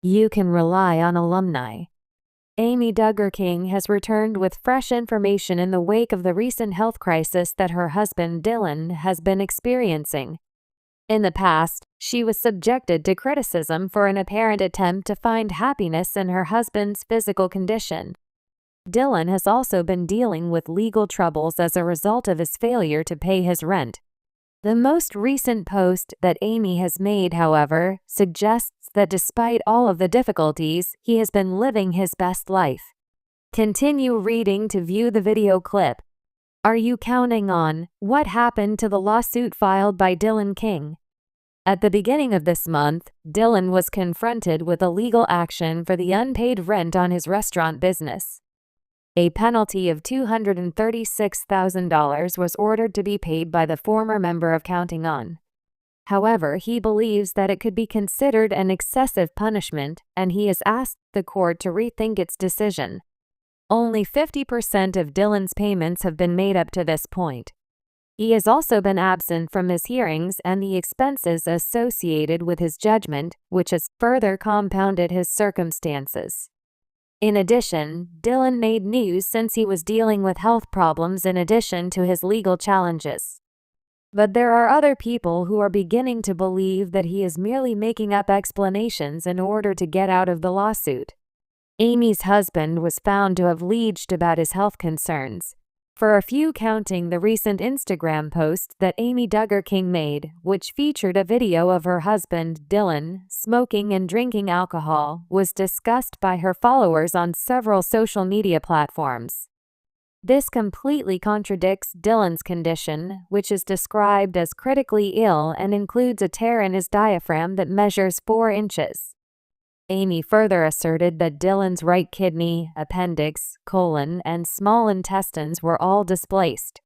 You can rely on alumni. Amy Duggar King has returned with fresh information in the wake of the recent health crisis that her husband Dylan has been experiencing. In the past, she was subjected to criticism for an apparent attempt to find happiness in her husband's physical condition. Dylan has also been dealing with legal troubles as a result of his failure to pay his rent. The most recent post that Amy has made, however, suggests that despite all of the difficulties, he has been living his best life. Continue reading to view the video clip. Are you counting on what happened to the lawsuit filed by Dylan King? At the beginning of this month, Dylan was confronted with a legal action for the unpaid rent on his restaurant business. A penalty of $236,000 was ordered to be paid by the former member of Counting On. However, he believes that it could be considered an excessive punishment, and he has asked the court to rethink its decision. Only 50% of Dylan's payments have been made up to this point. He has also been absent from his hearings and the expenses associated with his judgment, which has further compounded his circumstances. In addition, Dylan made news since he was dealing with health problems in addition to his legal challenges. But there are other people who are beginning to believe that he is merely making up explanations in order to get out of the lawsuit. Amy's husband was found to have lied about his health concerns. For a few, counting the recent Instagram post that Amy Duggar King made, which featured a video of her husband, Dylan, smoking and drinking alcohol, was discussed by her followers on several social media platforms. This completely contradicts Dylan's condition, which is described as critically ill and includes a tear in his diaphragm that measures 4 inches. Amy further asserted that Dylan's right kidney, appendix, colon, and small intestines were all displaced.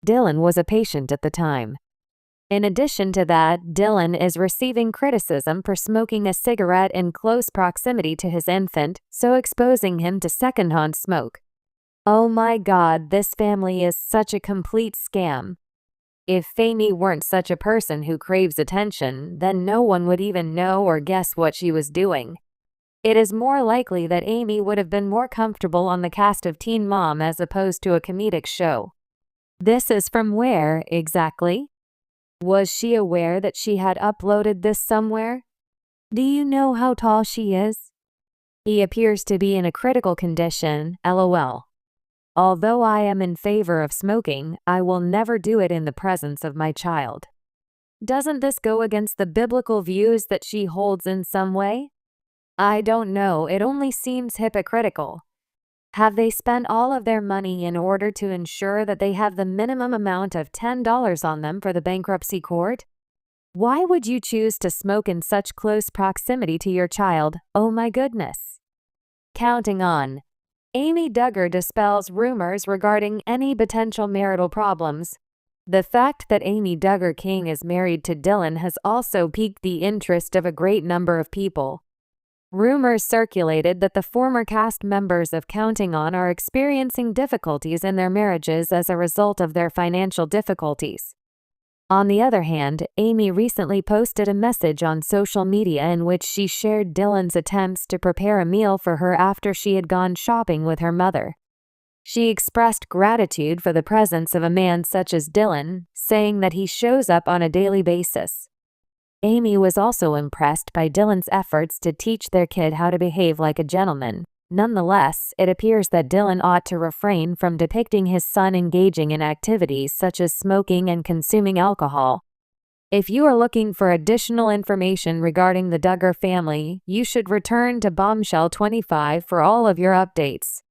Dylan was a patient at the time. In addition to that, Dylan is receiving criticism for smoking a cigarette in close proximity to his infant, so exposing him to secondhand smoke. Oh my God, this family is such a complete scam. If Amy weren't such a person who craves attention, then no one would even know or guess what she was doing. It is more likely that Amy would have been more comfortable on the cast of Teen Mom as opposed to a comedic show. This is from where, exactly? Was she aware that she had uploaded this somewhere? Do you know how tall she is? He appears to be in a critical condition, LOL. Although I am in favor of smoking, I will never do it in the presence of my child. Doesn't this go against the biblical views that she holds in some way? I don't know, it only seems hypocritical. Have they spent all of their money in order to ensure that they have the minimum amount of $10 on them for the bankruptcy court? Why would you choose to smoke in such close proximity to your child? Oh my goodness. Counting On. Amy Duggar dispels rumors regarding any potential marital problems. The fact that Amy Duggar King is married to Dylan has also piqued the interest of a great number of people. Rumors circulated that the former cast members of Counting On are experiencing difficulties in their marriages as a result of their financial difficulties. On the other hand, Amy recently posted a message on social media in which she shared Dylan's attempts to prepare a meal for her after she had gone shopping with her mother. She expressed gratitude for the presence of a man such as Dylan, saying that he shows up on a daily basis. Amy was also impressed by Dylan's efforts to teach their kid how to behave like a gentleman. Nonetheless, it appears that Dylan ought to refrain from depicting his son engaging in activities such as smoking and consuming alcohol. If you are looking for additional information regarding the Duggar family, you should return to Bombshell 25 for all of your updates.